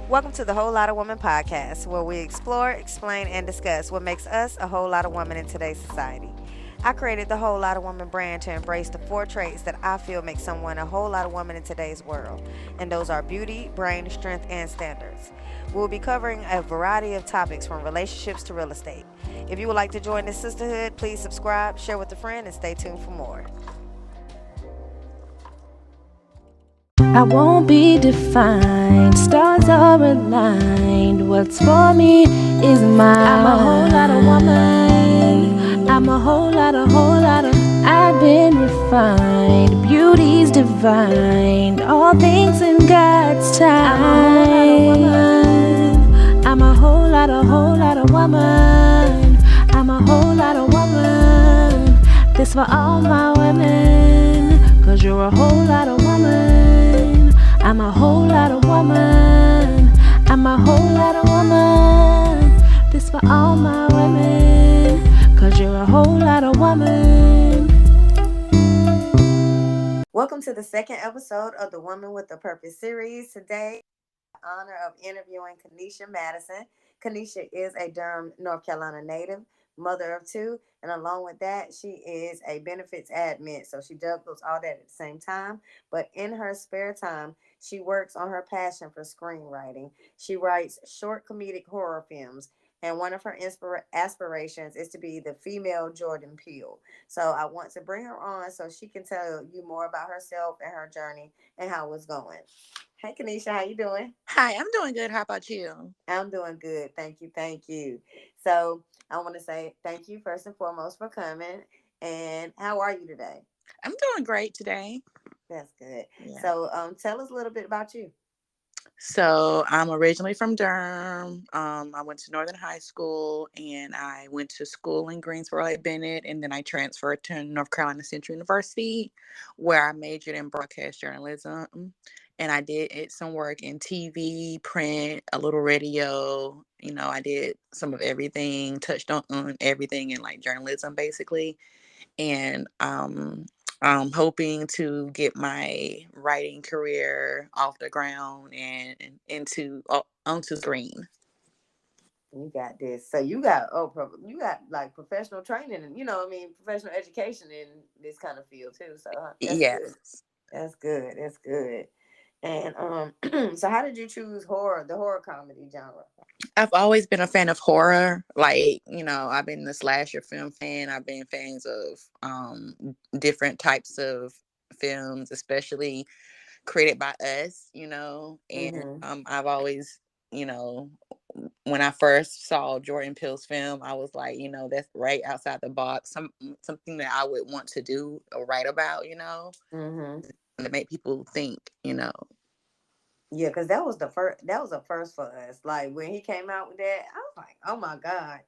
Welcome to the Whole Lotta Woman podcast, where we explore, explain, and discuss what makes us a whole lot of woman in today's society. I created the Whole Lotta Woman brand to embrace the four traits that I feel make someone a whole lot of woman in today's world, and those are beauty, brain, strength, and standards. We'll be covering a variety of topics from relationships to real estate. If you would like to join this sisterhood, please subscribe, share with a friend, and stay tuned for more. I won't be defined, stars are aligned. What's for me is mine. I'm a whole lot of woman. I'm a whole lot of. I've been refined, beauty's divine. All things in God's time. I'm a whole lot of woman. I'm a whole lot of woman. This for all my women, 'cause you're a whole lot of woman. I'm a whole lot of woman. I'm a whole lot of woman. This for all my women, 'cause you're a whole lot of woman. Welcome to the second episode of the Woman with a Purpose series. Today, honor of interviewing Kanisha Madison. Kanisha is a Durham, North Carolina native, mother of two, and along with that, she is a benefits admin. So she juggles all that at the same time. But in her spare time, she works on her passion for screenwriting. She writes short comedic horror films. And one of her aspirations is to be the female Jordan Peele. So I want to bring her on so she can tell you more about herself and her journey and how it's going. Hey, Kanisha, how you doing? Hi, I'm doing good. How about you? I'm doing good. Thank you. Thank you. So I want to say thank you first and foremost for coming. And how are you today? I'm doing great today. That's good. Yeah. So tell us a little bit about you. So I'm originally from Durham. I went to Northern High School and I went to school in Greensboro at Bennett, and then I transferred to North Carolina Central University, where I majored in broadcast journalism. And I did some work in TV, print, a little radio. I did some of everything, touched on everything in like journalism, basically. And I'm hoping to get my writing career off the ground and into onto screen. You got this. So you got you got like professional training and I mean professional education in this kind of field too. So that's good. Yes. That's good. That's good. And so how did you choose the horror comedy genre? I've always been a fan of horror. Like, I've been the slasher film fan. I've been fans of different types of films, especially created by us, and Mm-hmm. I've always, when I first saw Jordan Peele's film, I was like, that's right outside the box. Something that I would want to do or write about, Mm-hmm. and to make people think. Yeah, because that was the first. That was a first for us. Like when he came out with that, I was like, "Oh my god!"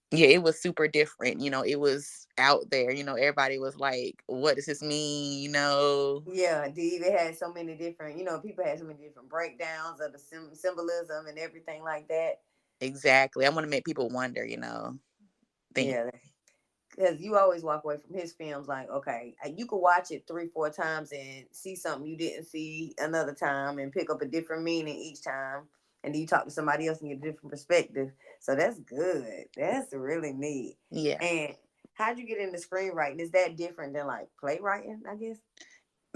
Yeah, it was super different. It was out there. Everybody was like, what does this mean? Yeah, they even had so many different. People had so many different breakdowns of the symbolism and everything like that. Exactly. I want to make people wonder, think. Yeah, because you always walk away from his films like, okay, you could watch it 3, 4 times and see something you didn't see another time and pick up a different meaning each time. And then you talk to somebody else and get a different perspective. So that's good. That's really neat. Yeah. And how'd you get into screenwriting? Is that different than like playwriting, I guess?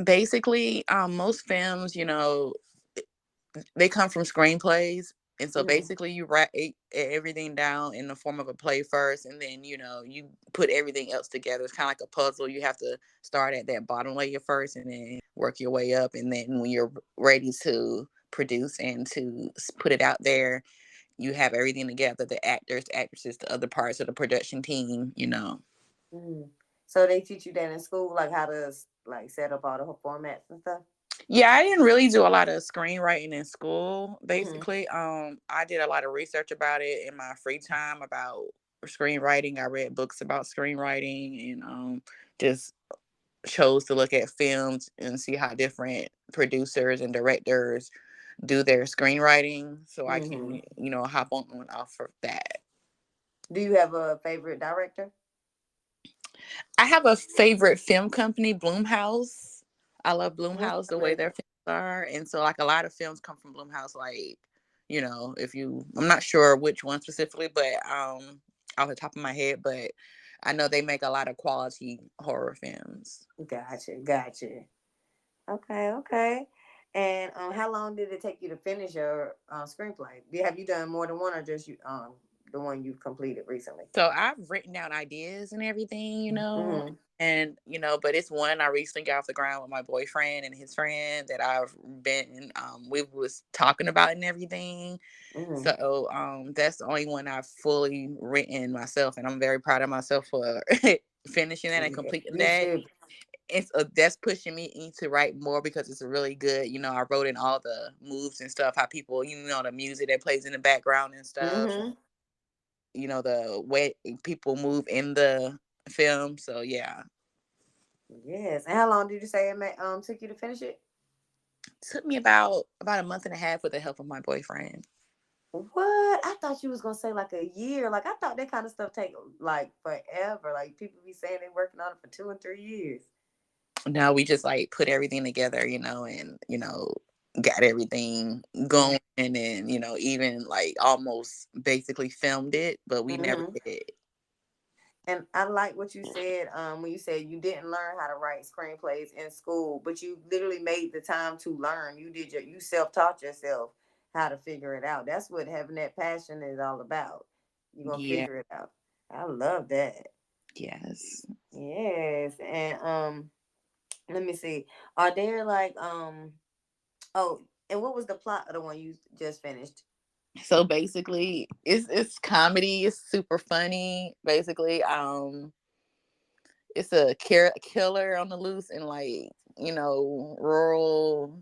Basically, most films, they come from screenplays. And so Mm-hmm. basically you write everything down in the form of a play first, and then you put everything else together. It's kind of like a puzzle. You have to start at that bottom layer first and then work your way up, and then when you're ready to produce and to put it out there, you have everything together, the actors, the actresses, the other parts of the production team. Mm. So they teach you that in school, like how to like set up all the formats and stuff. Yeah, I didn't really do a lot of screenwriting in school. Mm-hmm. Basically, I did a lot of research about it in my free time about screenwriting. I read books about screenwriting and just chose to look at films and see how different producers and directors do their screenwriting, so I Mm-hmm. can hop on and off of that. Do you have a favorite director? I have a favorite film company, Bloomhouse. I love What's Bloomhouse, the the way name? their films are. And so like a lot of films come from Blumhouse, like, if you I'm not sure which one specifically, but off the top of my head, but I know they make a lot of quality horror films. Gotcha, gotcha. Okay, okay. And how long did it take you to finish your screenplay? Have you done more than one, or just you the one you've completed recently? So I've written down ideas and everything, Mm-hmm. and but it's one I recently got off the ground with my boyfriend and his friend that I've been we was talking about and everything. Mm-hmm. So that's the only one I've fully written myself, and I'm very proud of myself for finishing that and Yeah, completing you that. should. It's that's pushing me to write more because it's really good. I wrote in all the moves and stuff, how people, the music that plays in the background and stuff, Mm-hmm. the way people move in the film. So yeah, Yes. And how long did you say took you to finish it? it took me about a month and a half with the help of my boyfriend. What? I thought you was gonna say like a year. Like I thought that kind of stuff take like forever. Like people be saying they working on it for 2 and 3 years. Now we just like put everything together, and got everything going, and then even like almost basically filmed it, but we never Mm-hmm. did. And I like what you said when you said you didn't learn how to write screenplays in school, but you literally made the time to learn. You self taught yourself how to figure it out. That's what having that passion is all about. You're gonna Yeah. figure it out. I love that. Yes. Yes. And let me see. Are there like oh, and what was the plot of the one you just finished? So basically, it's comedy. It's super funny. Basically, it's a killer on the loose in like rural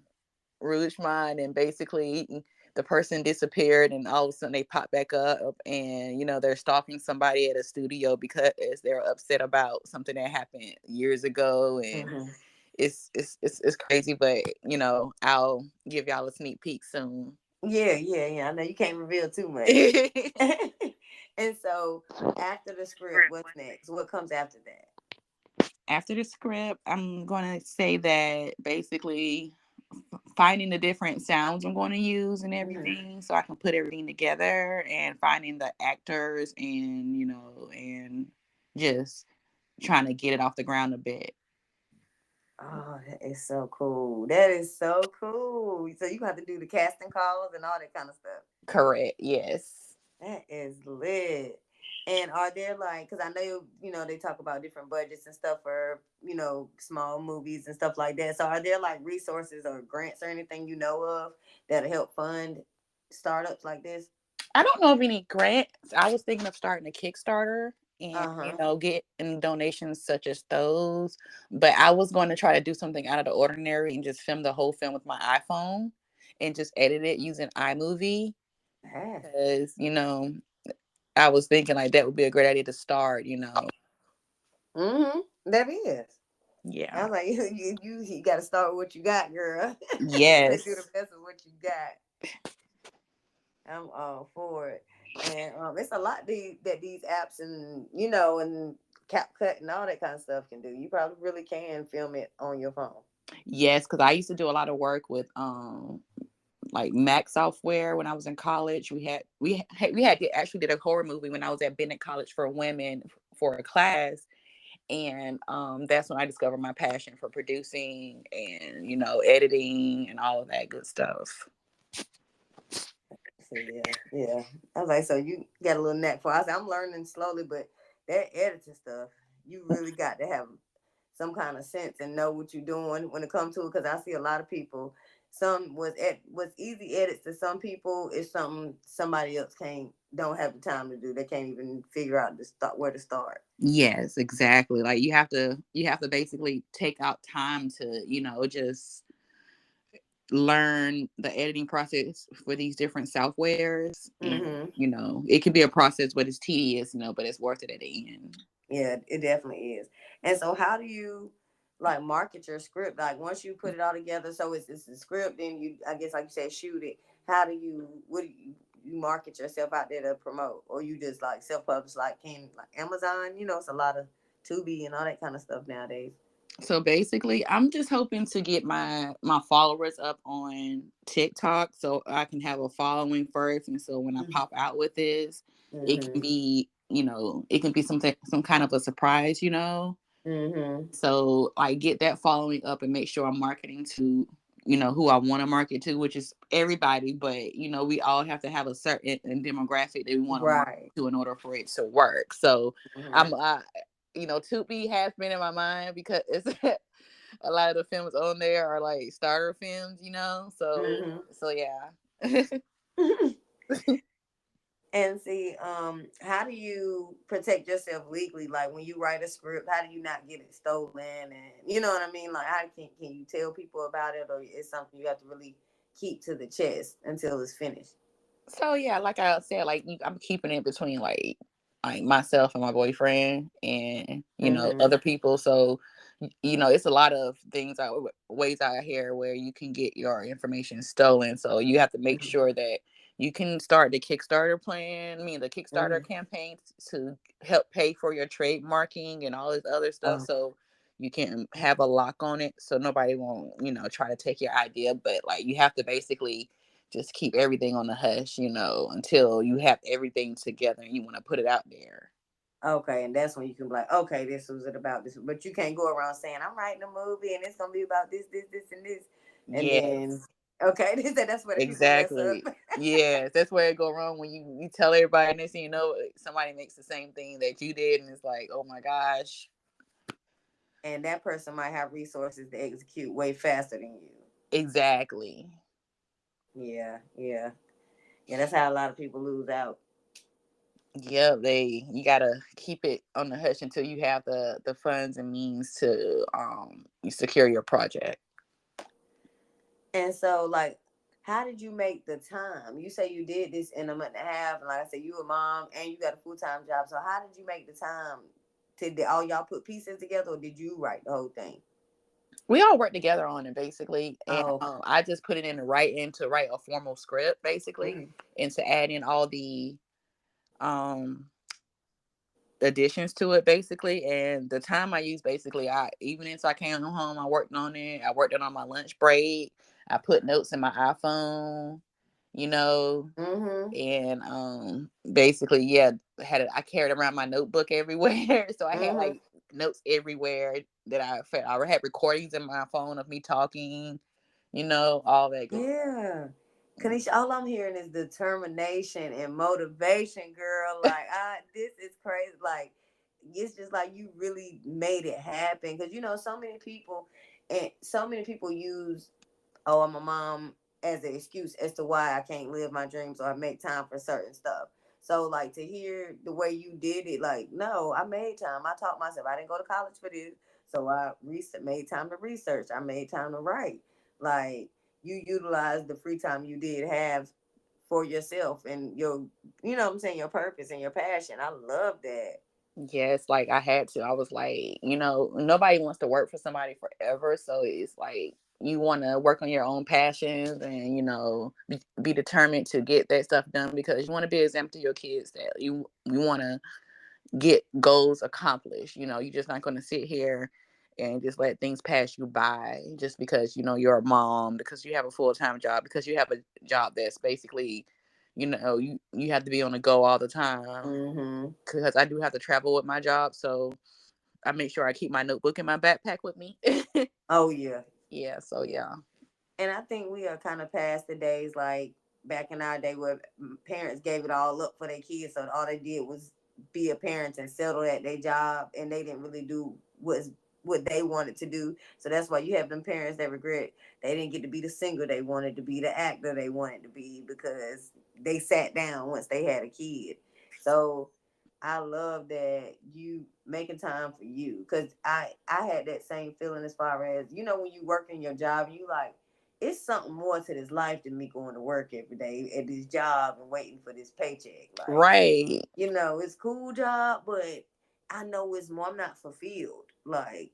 Rougemont, and basically the person disappeared, and all of a sudden they pop back up, and they're stalking somebody at a studio because they're upset about something that happened years ago, and Mm-hmm. it's crazy, but I'll give y'all a sneak peek soon. Yeah, yeah, yeah. I know you can't reveal too much. And so after the script, what's next? What comes after that? After the script, I'm going to say that basically finding the different sounds I'm going to use and Mm-hmm. everything so I can put everything together, and finding the actors, and and just trying to get it off the ground a bit. Oh, that is so cool. That is so cool. So you have to do the casting calls and all that kind of stuff. Correct. Yes. That is lit. And are there like, because I know, they talk about different budgets and stuff for, small movies and stuff like that. So are there like resources or grants or anything you know of that'll help fund startups like this? I don't know of any grants. I was thinking of starting a Kickstarter and Uh-huh. getting donations such as those. But I was going to try to do something out of the ordinary and just film the whole film with my iPhone and just edit it using iMovie, Yeah. because I was thinking like that would be a great idea to start. Mm-hmm. That is. I Yeah. was like, you got to start with what you got, girl. They do the Yes. best with what you got. I'm all for it. And it's a lot that these apps and and CapCut and all that kind of stuff can do. You probably really can film it on your phone. Yes, because I used to do a lot of work with like Mac software when I was in college. We actually did a horror movie when I was at Bennett College for Women for a class, and that's when I discovered my passion for producing and editing and all of that good stuff. So yeah, yeah. I was like, so you got a little knack for. I said, I'm learning slowly, but that editing stuff, you really got to have some kind of sense and know what you're doing when it comes to it. Because I see a lot of people. Some was easy edits to some people is something somebody else can't don't have the time to do. They can't even figure out to start where to start. Yes, exactly. Like you have to basically take out time to just learn the editing process for these different softwares, and Mm-hmm. it can be a process, but it's tedious, but it's worth it at the end. Yeah, it definitely is. And so, how do you like market your script? Like once you put it all together, so it's a script, then you, I guess, like you said, shoot it. How do what do you market yourself out there to promote, or you just like self publish, like Amazon? It's a lot of Tubi and all that kind of stuff nowadays. So basically, I'm just hoping to get my followers up on TikTok so I can have a following first, and so when I pop out with this, it can Mm-hmm. be, it can be something, some kind of a surprise, Mm-hmm. So I get that following up and make sure I'm marketing to, who I want to market to, which is everybody. But we all have to have a certain demographic that we want to market Right. to in order for it to work. So Mm-hmm. I'm, Tubi has been in my mind because it's a lot of the films on there are like starter films, So yeah. And see, how do you protect yourself legally? Like when you write a script, how do you not get it stolen? And you know what I mean? Like, how can you tell people about it, or it's something you have to really keep to the chest until it's finished? So yeah, like I said, like I'm keeping it between like myself and my boyfriend and Mm-hmm. other people. So it's a lot of things out ways out here where you can get your information stolen. So you have to make sure that you can start the Kickstarter plan, the Mm-hmm. Kickstarter campaign to help pay for your trademarking and all this other stuff. Oh, So you can have a lock on it so nobody won't try to take your idea. But like you have to basically just keep everything on the hush, until you have everything together and you want to put it out there. okay, and that's when you can be like, okay, this was it about this, but you can't go around saying I'm writing a movie and it's gonna be about this, this, this, and this, and then Yes, okay, that's where the people mess up. exactly. Yes, that's where it go wrong when you tell everybody and next thing you know, somebody makes the same thing that you did, and it's like, oh my gosh. And that person might have resources to execute way faster than you. Exactly. Yeah, yeah, yeah. That's how a lot of people lose out. Yeah, you gotta keep it on the hush until you have the funds and means to secure your project. And so, like, how did you make the time? You say you did this in a month and a half, and like I said, you a mom and you got a full time job. So how did you make the time? Did all y'all put pieces together, or did you write the whole thing? We all work together on it basically, and Oh, I just put it in to write a formal script basically, mm-hmm. and to add in all the um additions to it basically. And the time I used basically, I even since I came home, I worked on it. I worked it on my lunch break. I put notes in my iPhone, you know, Mm-hmm. and basically, yeah, I carried around my notebook everywhere, so I had Mm-hmm. like notes everywhere that I felt. I had recordings in my phone of me talking, all that good. Yeah. Kanisha, all I'm hearing is determination and motivation, girl. Like, this is crazy. Like, it's just like you really made it happen. Because, so many people, and so many people use, oh, I'm a mom as an excuse as to why I can't live my dreams or I make time for certain stuff. So, like, to hear the way you did it, like, no, I made time. I taught myself. I didn't go to college for this. So, I made time to research. I made time to write. Like, you utilized the free time you did have for yourself and your, what I'm saying, your purpose and your passion. I love that. Yes, like I had to. I was like, nobody wants to work for somebody forever. So it's like you want to work on your own passions and, be determined to get that stuff done because you want to be an example to your kids that you want to get goals accomplished. You're just not going to sit here and just let things pass you by just because, you're a mom, because you have a full-time job, because you have a job that's basically, you have to be on the go all the time Mm-hmm. because I do have to travel with my job. So I make sure I keep my notebook in my backpack with me. Oh, yeah. Yeah. So Yeah. yeah. And I think we are kind of past the days like back in our day where parents gave it all up for their kids. So all they did was be a parent and settle at their job, and they didn't really do what they wanted to do. So that's why you have them parents that regret they didn't get to be the singer they wanted to be, the actor they wanted to be, because they sat down once they had a kid. So I love that you making time for you, because I had that same feeling as far as when you work in your job, you like it's something more to this life than me going to work every day at this job and waiting for this paycheck. Like, Right. it's cool job, but I know it's more. I'm not fulfilled. Like,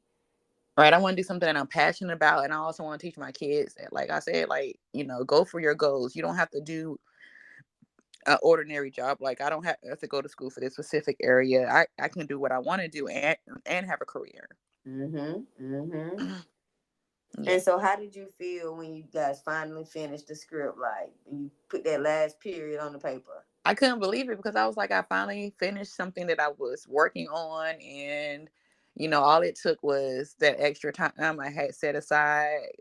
Right. I want to do something that I'm passionate about. And I also want to teach my kids that, like I said, like, go for your goals. You don't have to do an ordinary job. Like, I don't have to go to school for this specific area. I can do what I want to do and have a career. Mhm. Mhm. Yeah. And so, how did you feel when you guys finally finished the script? Like, you put that last period on the paper. I couldn't believe it because I was like, I finally finished something that I was working on, and all it took was that extra time I had set aside,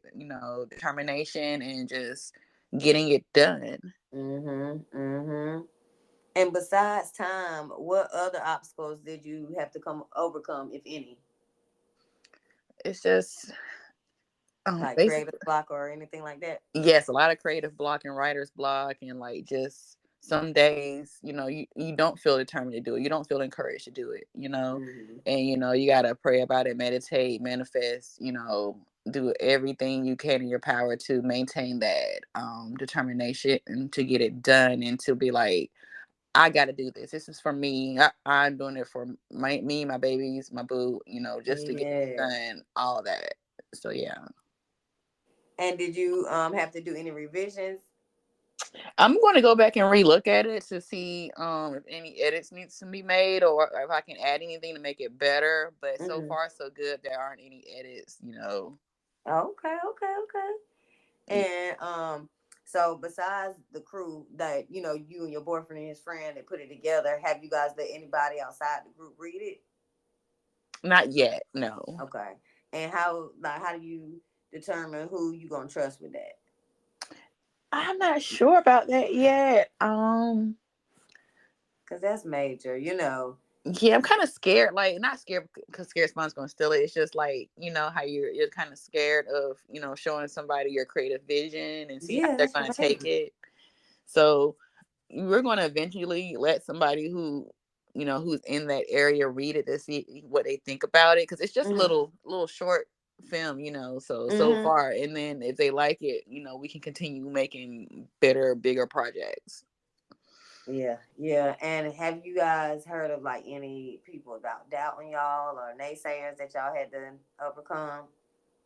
determination and just getting it done. Mhm. Mhm. And besides time, what other obstacles did you have to come overcome, if any? It's just Like creative basically, block or anything like that? yes, a lot of creative block and writer's block, and like just some days, you don't feel determined to do it. You don't feel encouraged to do it. Mhm. And you gotta pray about it, meditate, manifest, do everything you can in your power to maintain that determination and to get it done and to be like, I gotta do this. This is for me. I'm doing it for me, my babies, my boo, just to get it Yeah. done, all that. So yeah. And did you have to do any revisions? I'm going to go back and relook at it to see if any edits needs to be made or if I can add anything to make it better. But so Mhm. far, so good. There aren't any edits. Okay, okay, okay. And so besides the crew that you and your boyfriend and his friend they put it together, have you guys let anybody outside the group read it? Not yet. No, Okay. And how do you determine who you gonna trust with that? I'm not sure about that yet. Because that's major. Yeah, I'm kind of scared. Like, not scared because scared someone's going to steal it. It's just like how you're kind of scared of showing somebody your creative vision and see how Yeah, they're that's your going to take baby. it. So we're going to eventually let somebody who's in that area read it to see what they think about it because it's just a Mm-hmm. little short film. So Mm-hmm. far, and then if they like it, we can continue making better, bigger projects. Yeah, yeah. And have you guys heard of like any people about doubting y'all or naysayers that y'all had to overcome?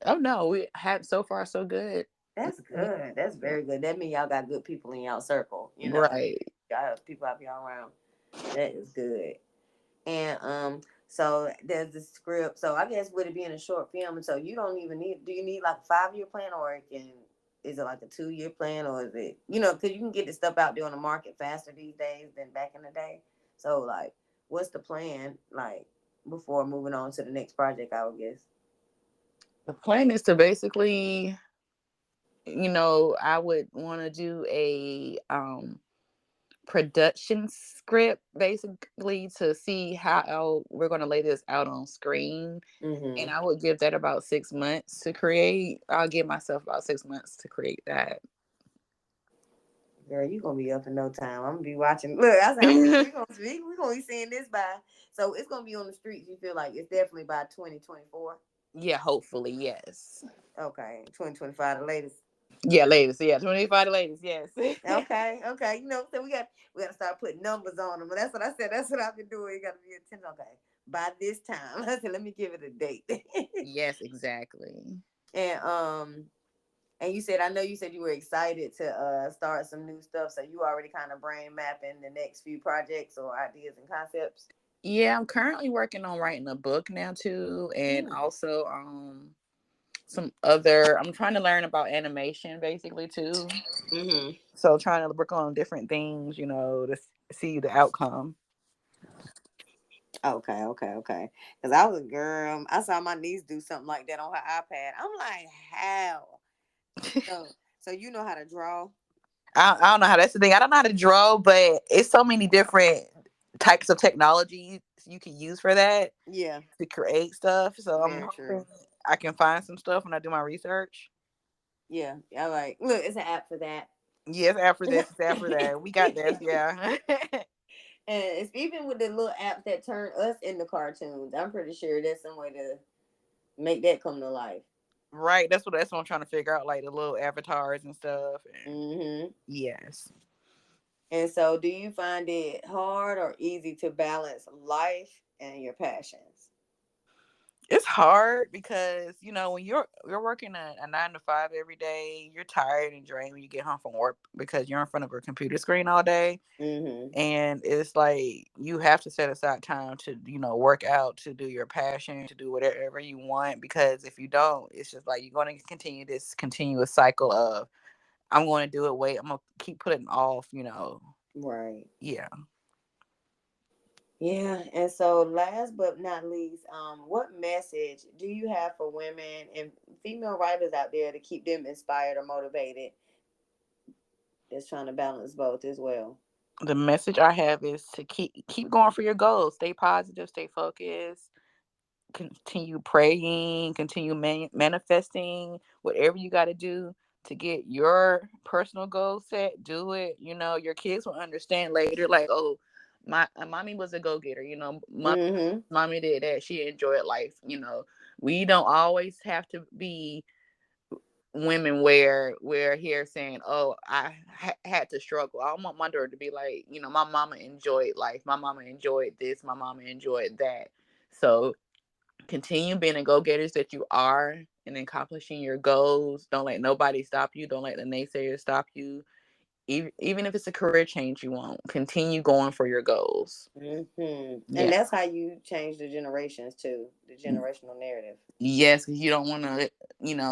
Oh no, we have so far so good. That's good. That's very good. That means y'all got good people in y'all circle. Right. Y'all have people out y'all around. That is good. And so there's the script. So I guess with it being a short film, so you don't even need. Do you need like a 5 year plan, or is it like a 2 year plan, or is it because you can get the stuff out there on the market faster these days than back in the day. So like, what's the plan like before moving on to the next project? I would guess. The plan is to basically, I would want to do a production script basically to see how we're going to lay this out on screen, and Mm-hmm. I would give that about 6 months to create. I'll give myself about 6 months to create that. Girl, you gonna be up in no time. I'm gonna be watching. Look, I said we gonna be seeing this by. So it's gonna be on the streets. You feel like it's definitely by 2024. Yeah, hopefully, yes. Okay, 2025 the latest. Yeah, ladies. Yeah, 25 ladies. Yes. Okay, okay. So we gotta start putting numbers on them. But that's what I said. That's what I've been doing. You gotta be attention. Okay, by this time. I said, let me give it a date. Yes, exactly. and and you said you were excited to start some new stuff. So you already kind of brain mapping the next few projects or ideas and concepts. Yeah, I'm currently working on writing a book now too, and Mm. also some other. I'm trying to learn about animation basically too. Mm-hmm. So trying to work on different things, to see the outcome. Okay, okay, okay. Because I was a girl. I saw my niece do something like that on her iPad. I'm like, how? So, so you know how to draw? I don't know how that's the thing. I don't know how to draw, but it's so many different types of technology you can use for that Yeah, to create stuff. So I'm very true. hoping I can find some stuff when I do my research. Yeah, yeah. Like, look, it's an app for that. Yes, after And this, it's after that. We got this, yeah. it's even with the little apps that turn us into cartoons. I'm pretty sure there's some way to make that come to life. Right. That's what I'm trying to figure out, like the little avatars and stuff. And Mm-hmm. yes. And so, do you find it hard or easy to balance life and your passions? It's hard because when you're working a 9 to 5 every day, you're tired and drained when you get home from work because you're in front of a computer screen all day. Mm-hmm. And it's like you have to set aside time to work out, to do your passion, to do whatever you want, because if you don't, it's just like you're going to continue this continuous cycle of I'm going to do it, wait, I'm going to keep putting off. Right. Yeah. Yeah, and so last but not least, what message do you have for women and female writers out there to keep them inspired or motivated that's trying to balance both as well? The message I have is to keep going for your goals, stay positive, stay focused, continue praying, continue manifesting, whatever you got to do to get your personal goals set. Do it. Your kids will understand later. Like, oh, my mommy was a go getter. Mm-hmm. Mommy did that. She enjoyed life. We don't always have to be women where we're here saying, oh, I had to struggle. I want my daughter to be like, my mama enjoyed life, my mama enjoyed this, my mama enjoyed that. So continue being the go-getters that you are and accomplishing your goals. Don't let nobody stop you. Don't let the naysayers stop you. Even if it's a career change you want, continue going for your goals. Mm-hmm. And Yeah. that's how you change the generations too, the generational narrative. Yes, because you don't want to,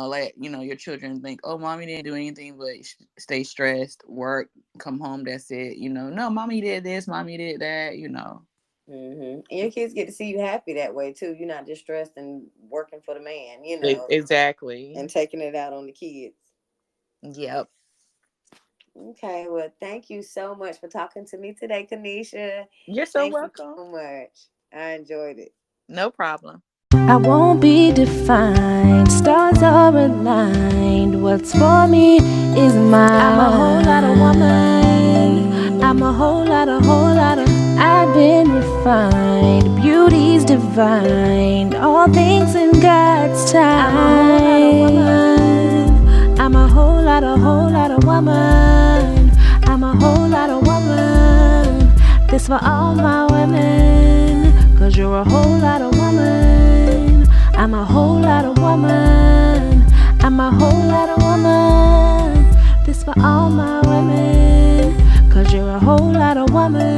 let your children think, oh, mommy didn't do anything but stay stressed, work, come home, that's it. No, mommy did this, mommy did that. Mm-hmm. And your kids get to see you happy that way too. You're not just stressed and working for the man, Exactly. and taking it out on the kids. Yep. Okay, well, thank you so much for talking to me today, Kanisha. You're so Thank you welcome. so much. I enjoyed it. No problem. I won't be defined, stars are aligned. What's for me is mine. I'm a whole lot of woman. I'm a whole lot of. I've been refined, beauty's divine. All things in God's time. I'm a whole lot of woman. I'm a whole lot of woman. This for all my women, 'cause you're a whole lot of woman. I'm a whole lot of woman. I'm a whole lot of woman. This for all my women, 'cause you're a whole lot of woman.